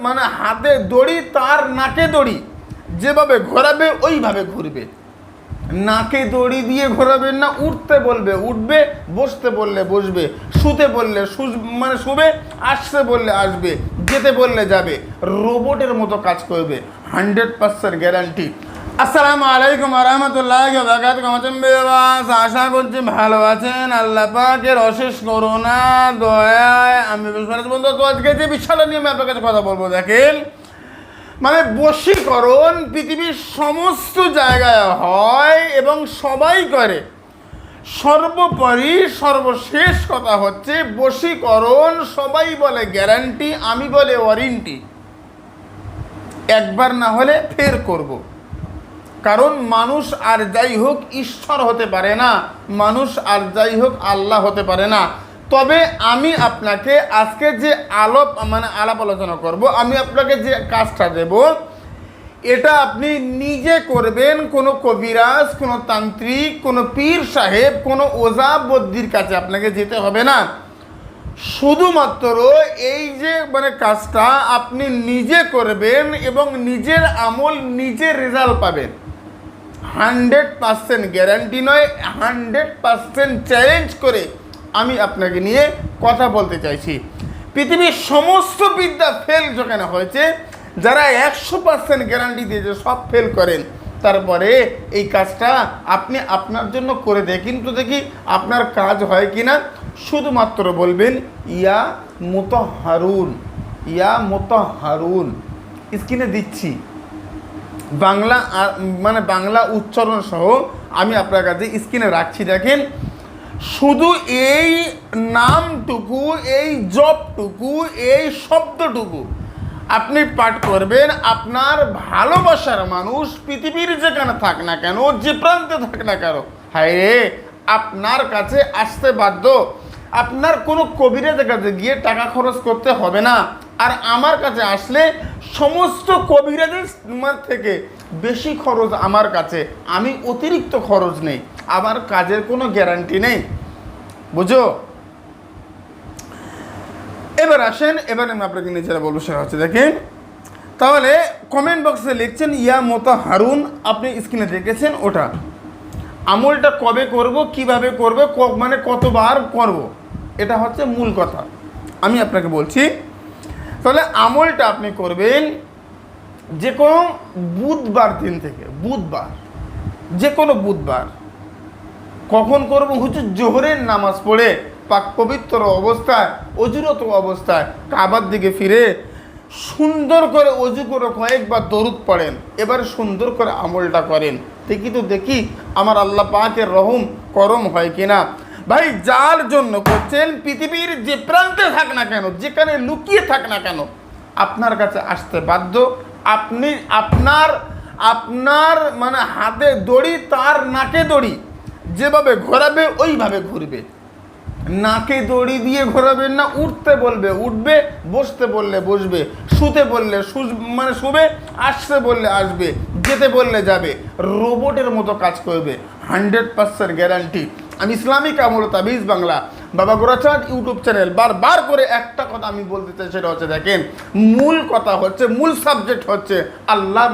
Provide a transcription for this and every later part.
মানে হাতে দড়ি তার নাকে দড়ি, যেভাবে ঘোরাবে ওইভাবে ঘুরবে। নাকে দড়ি দিয়ে ঘোরাবেন না, উঠতে বলবে উঠবে, বসতে বললে বসবে, শুতে বললে মানে শুবে, আসতে বললে আসবে, যেতে বললে যাবে, রোবটের মতো কাজ করবে, 100% গ্যারান্টি। আসসালামু আলাইকুম রহমতুল্লাহ বারাকাতুহু। আশা করছি ভালো আছেন। আল্লাহ পাকের অশেষ করুণা দয়ায় আমি বন্ধু তো আজকে যে বিষয়টা নিয়ে আমি আপনার কাছে কথা বলবো, দেখেন মানে বশীকরণ পৃথিবীর সমস্ত জায়গায় হয় এবং সবাই করে। সর্বোপরি সর্বশেষ কথা হচ্ছে বশীকরণ সবাই বলে গ্যারান্টি, আমি বলে ওয়ারেন্টি। একবার না হলে ফের করব। কারণ মানুষ আর যাই হোক ঈশ্বর হতে পারে না, মানুষ আর যাই হোক আল্লাহ হতে পারে না। তবে আমি আপনাকে আজকে যে আলাপ আলোচনা করব, আমি আপনাকে যে কাজটা দেব, এটা আপনি নিজে করবেন। কোনো কবিরাজ, কোনো তান্ত্রিক, কোনো পীর সাহেব, কোনো ওঝা বদ্যির কাছে আপনাকে যেতে হবে না। শুধুমাত্র এই যে কাজটা আপনি নিজে করবেন এবং নিজের আমল নিজে রেজাল্ট পাবেন। 100% গ্যারান্টি নয়, 100% চ্যালেঞ্জ করে আমি আপনাকে নিয়ে কথা বলতে চাইছি। পৃথিবীর সমস্ত বিদ্যা ফেল যেখানে হয়েছে, যারা 100% গ্যারান্টি দিয়েছে সব ফেল করেন। তারপরে এই কাজটা আপনি আপনার জন্য করে দেখেন তো, দেখি আপনার কাজ হয় কি না। শুধুমাত্র বলবেন ইয়া মুতাহহারুন, ইয়া মুতাহহারুন। স্ক্রিনে দিচ্ছি বাংলা বাংলা উচ্চারণ সহ আমি আপনার কাছে স্ক্রিনে রাখছি। দেখেন, শুধু এই নামটুকু, এই জপটুকু, এই শব্দটুকু আপনি পাঠ করবেন। আপনার ভালোবাসার মানুষ পৃথিবীর যেখানে থাক না কেন, যে প্রান্তে থাক না কেন, হায় রে আপনার কাছে আসতে বাধ্য। আপনার কোনো কবিরাজের কাছে গিয়ে টাকা খরচ করতে হবে না। আর আমার কাছে আসলে সমস্ত কবিরাজের থেকে বেশি খরচ আমার কাছে, আমি অতিরিক্ত খরচ নেই, আমার কাজের কোনো গ্যারান্টি নেই, বুঝো? এবার আসেন, এবার আমি আপনাকে নিজেরা বলবো, সেটা হচ্ছে দেখেন, তাহলে কমেন্ট বক্সে লিখছেন ইয়া মুতাহহারুন। আপনি স্ক্রিনে দেখেছেন ওটা। আমলটা কবে করব, কিভাবে করব, কতবার করব, এটা হচ্ছে মূল কথা। আমি আপনাকে বলছি, তাহলে আমলটা আপনি করবেন যে কোনো বুধবার দিন থেকে, বুধবার, যে কোনো বুধবার। কখন করব? হচ্ছে জোহরের নামাজ পড়ে পাক পবিত্র অবস্থায়, অজুরত অবস্থায় কাবার দিকে ফিরে সুন্দর করে অজু করে কয়েকবার দরুদ পড়েন। এবার সুন্দর করে আমলটা করেন। দেখি আমার আল্লাহ পাকের রহম করম হয় কিনা। ভাই, যার জন্য করছেন পৃথিবীর যে প্রান্তে থাক না কেন, যেখানে লুকিয়ে থাক না কেন, আপনার কাছে আসতে বাধ্য। আপনি আপনার হাতে দড়ি তার নাকে দড়ি, যেভাবে ঘোরাবে ওইভাবে ঘুরবে। নাকে দড়ি দিয়ে ঘোরাবেন না, উঠতে বলবে উঠবে, বসতে বললে বসবে, শুতে বললে শুবে, আসতে বললে আসবে, যেতে বললে যাবে, রোবটের মতো কাজ করবে, 100% গ্যারান্টি। আমি ইসলামিক আমল তাবিজ বাংলা বাবা গোরাচাঁদ ইউটিউব চ্যানেল বারবার করে একটা কথা আমি বলতে চাই, সেটা হচ্ছে দেখেন, মূল কথা হচ্ছে, মূল সাবজেক্ট হচ্ছে আল্লাহ,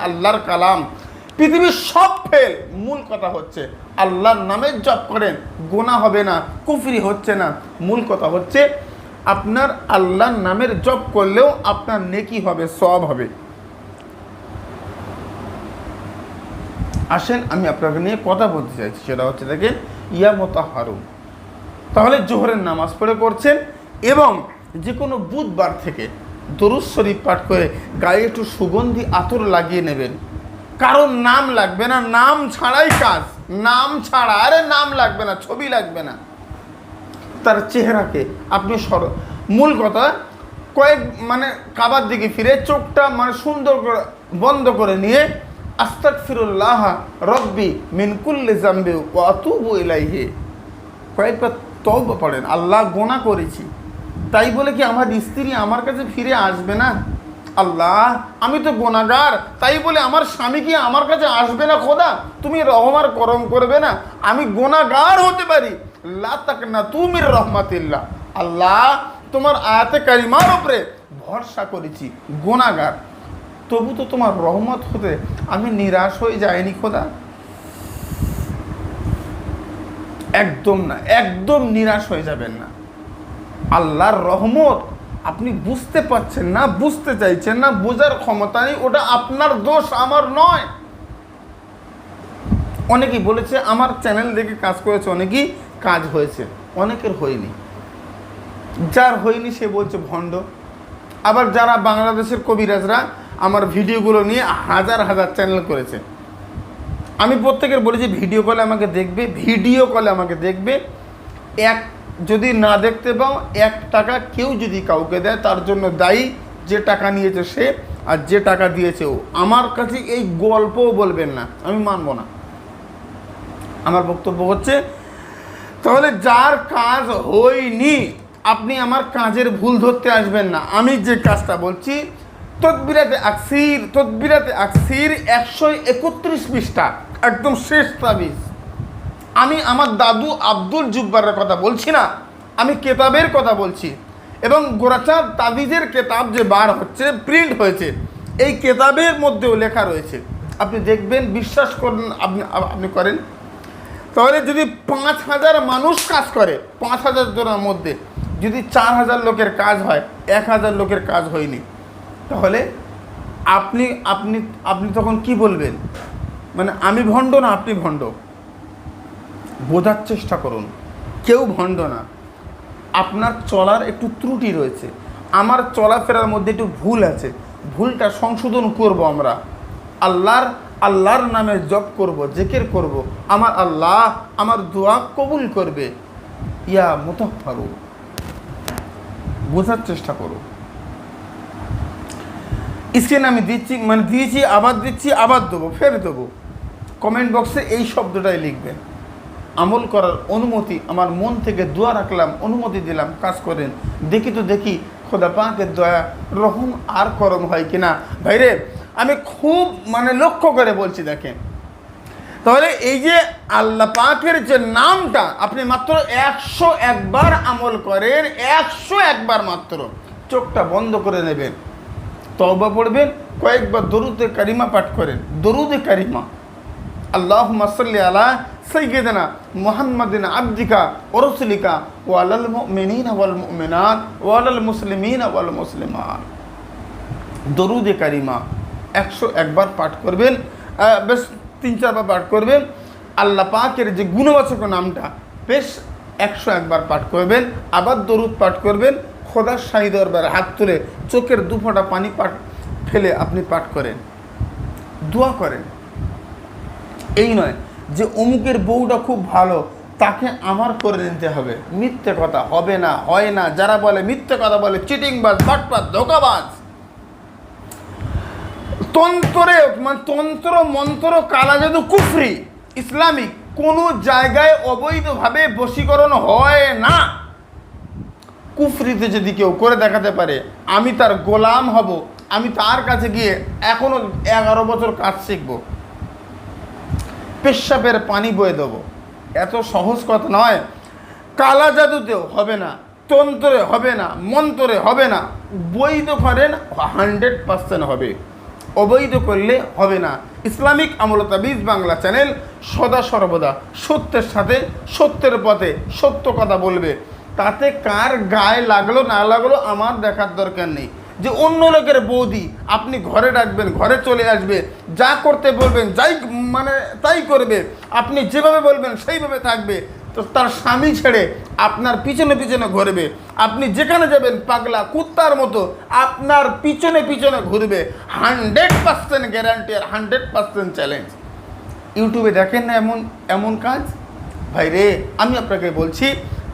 আল্লাহর কালাম। পৃথিবীর সব ফেল, মূল কথা হচ্ছে আল্লাহর নামের জপ করেন, গোনা হবে না, কুফরি হচ্ছে না। মূল কথা হচ্ছে আপনার আল্লাহর নামের জপ করলেও আপনার নেকি হবে, সওয়াব হবে। আসেন, আমি আপনাকে নিয়ে কথা বলতে চাইছি, সেটা হচ্ছে দেখেন ইয়া মুতাহহারুন। তাহলে জোহরের নামাজ পড়ে করছেন এবং যে কোনো বুধবার থেকে দরুদ শরীফ পাঠ করে গায়ে একটু সুগন্ধি আতর লাগিয়ে নেবেন। কারণ নাম লাগবে না, নাম ছাড়াই কাজ, নাম ছাড়া, আরে নাম লাগবে না, ছবি লাগবে না, তার চেহারাকে আপনি মূল কথা কাবার দিকে ফিরে চোখটা সুন্দর করে বন্ধ করে নিয়ে আস্তাগফিরুল্লাহ রব্বি মিন কুল্লি যামবি ওয়া আতুবু ইলাইহি কয়েকবার তওবা পড়েন। আল্লাহ গোনা করেছি, তাই বলে কি আমার স্ত্রী আমার কাছে ফিরে আসবে না? আল্লাহ, আমি তো গুনাহগার, তাই বলে আমার স্বামী কি আমার কাছে আসবে না? খোদা, তুমি রহমার করম করবে না? আমি গুনাহগার হতে পারি, লা তাকনাতু মির রাহমাতিল্লাহ। আল্লাহ, তোমার আয়াতে কারিমার উপরে ভরসা করেছি, গুনাহগার, তবু তো তোমার রহমত হতে আমি নিরাশ হয়ে যাইনি খোদা। একদম না, একদম নিরাশ হয়ে যাবেন না। আল্লাহর রহমত আপনি বুঝতে পারছেন না, বুঝতে চাইছেন না, বোঝার ক্ষমতা নেই, ওটা আপনার দোষ, আমার নয়। অনেকেই বলেছে আমার চ্যানেল দেখে কাজ করেছে, অনেকেই কাজ হয়েছে, অনেকের হয়নি। যার হয়নি সে বলছে ভণ্ড। আবার যারা বাংলাদেশের কবিরাজরা আমার ভিডিওগুলো নিয়ে হাজার হাজার চ্যানেল করেছে, আমি প্রত্যেকের বলেছি ভিডিও কলে আমাকে দেখবে, ভিডিও কলে আমাকে দেখবে। এক যদি না দেখতে পাও, 1 টাকা কেউ যদি কাউকে দেয় তার জন্য দায়ী যে টাকা নিয়েছে সে, আর যে টাকা দিয়েছে ও। আমার কাছে এই গল্পও বলবেন না, আমি মানব না। আমার বক্তব্য হচ্ছে, তাহলে যার কাজ হয়নি আপনি আমার কাজের ভুল ধরতে আসবেন না। আমি যে কাজটা বলছি, তদবিরাতে আকসির 131 পৃষ্ঠা, একদম শেষ তাবিজ। আমি আমার দাদু আব্দুল জুব্বারের কথা বলছি না, আমি কেতাবের কথা বলছি। এবং গোরাচাঁদ তাবিজের কেতাব যে বার হচ্ছে, প্রিন্ট হয়েছে, এই কেতাবের মধ্যেও লেখা রয়েছে। আপনি দেখবেন, বিশ্বাস করেন, আপনি করেন। তাহলে যদি 5000 মানুষ কাজ করে, 5000 জনের মধ্যে যদি 4000 লোকের কাজ হয়, 1000 লোকের কাজ হয়নি, তাহলে আপনি আপনি আপনি তখন কি বলবেন? মানে আমি ভণ্ড না আপনি ভণ্ড? বোঝার চেষ্টা করুন, কেউ ভণ্ড না। আপনার চলার একটু ত্রুটি রয়েছে, আমার চলাফেরার মধ্যে একটু ভুল আছে, ভুলটা সংশোধন করব আমরা। আল্লাহর নামে জপ করব, জিকির করব, আমার আল্লাহ আমার দোয়া কবুল করবে। ইয়া মুতাহহারু, বোঝার চেষ্টা করো। স্ক্রিনে আমি দিচ্ছি, মানে দিয়েছি, আবার দিচ্ছি, আবার দেবো, ফের দেবো। কমেন্ট বক্সে এই শব্দটাই লিখবেন। আমল করার অনুমতি, আমার মন থেকে দোয়া রাখলাম, অনুমতি দিলাম, কাজ করেন। দেখি তো দেখি খোদা পাকের দয়া রহম আর করম হয় কিনা। ভাইরে, আমি খুব লক্ষ্য করে বলছি, দেখেন। তাহলে এই যে আল্লাহ পাকের যে নামটা আপনি মাত্র 101 বার আমল করেন, 101 বার মাত্র, চোখটা বন্ধ করে নেবেন, তওবা পড়বেন, কয়েকবার দরুদে কারিমা পাঠ করেন। দরুদে কারিমা, আল্লাহুম্মা সাল্লি আলা সাইয়্যিদিনা মুহাম্মাদিন আবদিকা ওয়া রাসূলিকা ওয়া আলাল মুমিনিনা ওয়াল মুমিনাত ওয়া আলাল মুসলিমিনা ওয়াল মুসলিমাত। দরুদে কারিমা 101 বার পাঠ করবেন, বেশ 3-4 বার পাঠ করবেন। আল্লাহ পাকের যে গুণবাচক নামটা বেশ 101 বার পাঠ করবেন। আবার দরুদ পাঠ করবেন, খোদার শাহী দরবারে হাত তুলে চোখের 2 ফোঁটা পানি ফেলে আপনি পাঠ করেন, দোয়া করেন। এই নয় যে অমুকের বউটা খুব ভালো, তাকে আমার করে নিতে হবে। মিথ্যে কথা, হবে না, হয় না। যারা বলে মিথ্যে কথা বলে, চিটিংবাজ, বাটপার, ধোঁকাবাজ। তন্ত্র মন্ত্র, কালা জাদু, কুফরি, ইসলামিক কোনো জায়গায় অবৈধভাবে বশীকরণ হয় না। কুফরিতে যদি কেউ করে দেখাতে পারে, আমি তার গোলাম হব, আমি তার কাছে গিয়ে এখনো 11 বছর কাজ শিখব, পেশাবের পানি বয়ে দেবো। এত সহজ কথা নয়। কালা জাদুতেও হবে না, তন্ত্রে হবে না, মন্ত্রে হবে না। বৈধ করেন 100% হবে, অবৈধ করলে হবে না। ইসলামিক আমল তাবিজ বাংলা চ্যানেল সদা সর্বদা সত্যের সাথে, সত্যের পথে, সত্য কথা বলবে। তাতে কার গায়ে লাগলো না লাগলো আমার দেখার দরকার নেই। যে অন্য লোকের বৌদি আপনি ঘরে ডাকবেন, ঘরে চলে আসবে, যা করতে বলবেন তাই করবে, আপনি যেভাবে বলবেন সেইভাবে থাকবে। তো তার স্বামী ছেড়ে আপনার পিছনে পিছনে ঘুরবে। আপনি যেখানে যাবেন পাগলা কুত্তার মতো আপনার পিছনে পিছনে ঘুরবে। 100% গ্যারান্টি আর 100% চ্যালেঞ্জ। ইউটিউবে দেখেন না এমন কাজ? ভাই রে, আমি আপনাকে বলছি,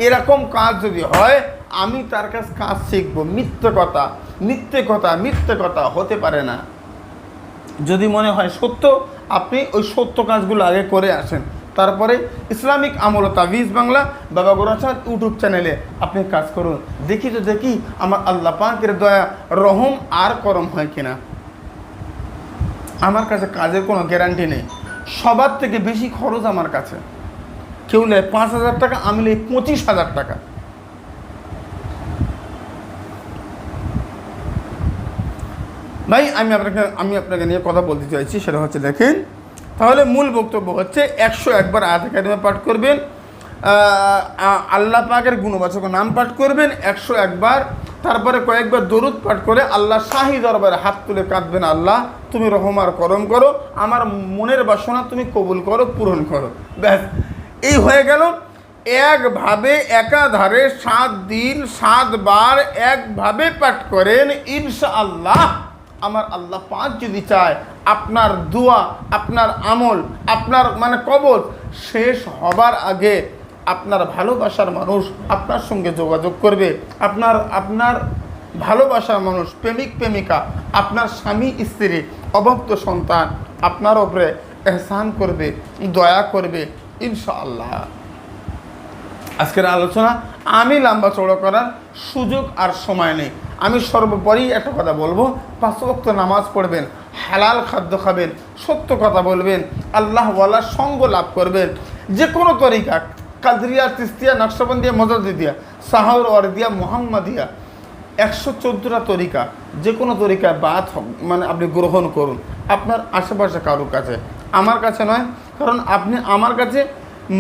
এরকম কাজ যদি হয় আমি তার কাছে কাজ শিখবো। মিথ্যে কথা হতে পারে না। যদি মনে হয় সত্য, আপনি ওই সত্য কাজগুলো আগে করে আসেন, তারপরে ইসলামিক আমল তাবিজ বাংলা বাবা গোরাচাঁদ ইউটিউব চ্যানেলে আপনি কাজ করুন। দেখি আমার আল্লাহ পাকের দয়া রহম আর করম হয় কিনা। আমার কাছে কাজের কোনো গ্যারান্টি নেই। সবার থেকে বেশি খরচ আমার কাছে। কেউ নেয় 5000 টাকা, আমি নেই 25000 টাকা। ভাই আমি আপনাকে নিয়ে কথা বলতে চাইছি, সেটা হচ্ছে দেখেন, তাহলে মূল বক্তব্য হচ্ছে 101 বার আয়াত কারিমা পাঠ করবেন, আল্লাহ পাকের গুণবাচক নাম পাঠ করবেন 101 বার, তারপরে কয়েকবার দরুদ পাঠ করে আল্লাহ শাহী দরবারে হাত তুলে কাঁদবেন, আল্লাহ তুমি রহম আর করম করো, আমার মনের বাসনা তুমি কবুল করো, পূরণ করো। ব্যাস, এই হয়ে গেল। একভাবে একাধারে 7 দিন 7 বার একভাবে পাঠ করেন, ইনশাআল্লাহ আমার আল্লাহ পাক যদি চায় আপনার দোয়া, আপনার আমল, আপনার কবর শেষ হবার আগে আপনার ভালোবাসার মানুষ আপনার সঙ্গে যোগাযোগ করবে, আপনার ভালোবাসার মানুষ, প্রেমিক প্রেমিকা, আপনার স্বামী স্ত্রী, অভক্ত সন্তান আপনার ওপরে এহসান করবে, দয়া করবে ইনশাআল্লাহ। আজকের আলোচনা আমি লম্বা চড়া করার সুযোগ আর সময় নেই। আমি সর্বোপরি একটা কথা বলবো, 5 ওয়াক্ত নামাজ পড়বেন, হালাল খাদ্য খাবেন, সত্য কথা বলবেন, আল্লাহওয়ালার সঙ্গ লাভ করবেন। যে কোনো তরিকা, কাদরিয়া, তিস্তিয়া, নকশবন্দিয়া, মজদিদিয়া, সাহাউর ওয়ারদিয়া, মোহাম্মদিয়া, 114টা তরিকা, যে কোনো তরিকা বাদ আপনি গ্রহণ করুন আপনার আশেপাশে কারোর কাছে, আমার কাছে নয়। কারণ আপনি আমার কাছে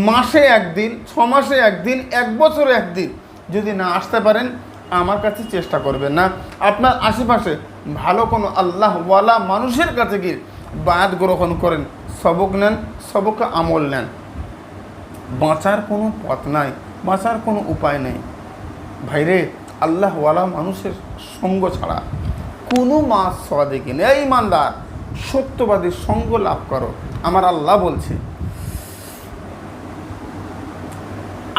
মাসে একদিন, 6 মাসে একদিন, 1 বছরে একদিন যদি না আসতে পারেন, আমার কাছে চেষ্টা করবেন না। আপনার আশেপাশে ভালো কোনো আল্লাহওয়ালা মানুষের কাছে গিয়ে বায়াত গ্রহণ করেন, সবক নেন, সবকে আমল নেন। বাঁচার কোনো পথ নাই, বাঁচার কোনো উপায় নেই ভাইরে। আল্লাহওয়ালা মানুষের সঙ্গ ছাড়া কোনো মাস সাদিক নেই। এই ইমানদার সত্যবাদীর সঙ্গ লাভ করো, আমার আল্লাহ বলছে।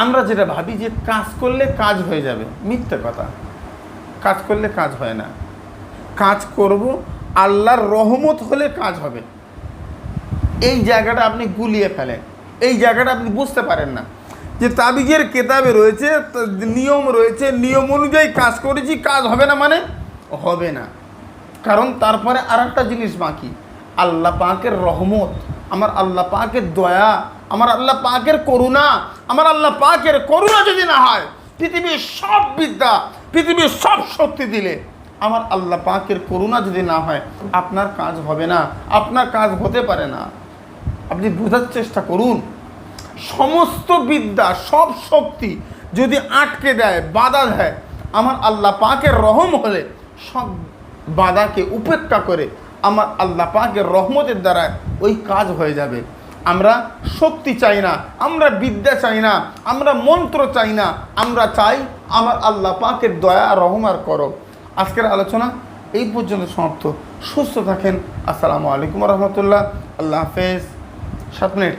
আমরা যেটা ভাবি যে কাজ করলে কাজ হয়ে যাবে, মিথ্যে কথা। কাজ করলে কাজ হয় না। কাজ করব, আল্লাহর রহমত হলে কাজ হবে। এই জায়গাটা আপনি গুলিয়ে ফেলেন, এই জায়গাটা আপনি বুঝতে পারেন না যে তাবিজের কেতাবে রয়েছে, নিয়ম রয়েছে, নিয়ম অনুযায়ী কাজ করেছি, কাজ হবে না মানে হবে না। কারণ তারপরে আর একটা জিনিস বাকি, আল্লাহ পাকের রহমত, আমার আল্লাহ পাকের দয়া, আমার আল্লাহ পাকের করুণা। আমার আল্লাহ পাকের করুণা যদি না হয়, পৃথিবীর সব বিদ্যা, পৃথিবীর সব শক্তি দিলে আমার আল্লাহ পাকের করুণা যদি না হয়, আপনার কাজ হবে না, আপনার কাজ হতে পারে না। আপনি বোঝার চেষ্টা করুন। সমস্ত বিদ্যা, সব শক্তি যদি আটকে দেয়, বাধা দেয়, আমার আল্লাহ পাকের রহম হলে সব বাধাকে উপেক্ষা করে আমার আল্লাহ পাকের রহমতের দ্বারা ওই কাজ হয়ে যাবে। আমরা শক্তি চাই না, আমরা বিদ্যা চাই না, আমরা মন্ত্র চাই না, আমরা চাই আমার আল্লাহ পাকের দয়া, রহম আর করম। আজকের আলোচনা এই পর্যন্ত সমাপ্ত। সুস্থ থাকেন। আসসালামু আলাইকুম রহমতুল্লাহ। আল্লাহ হাফেজ। 7 মিনিট।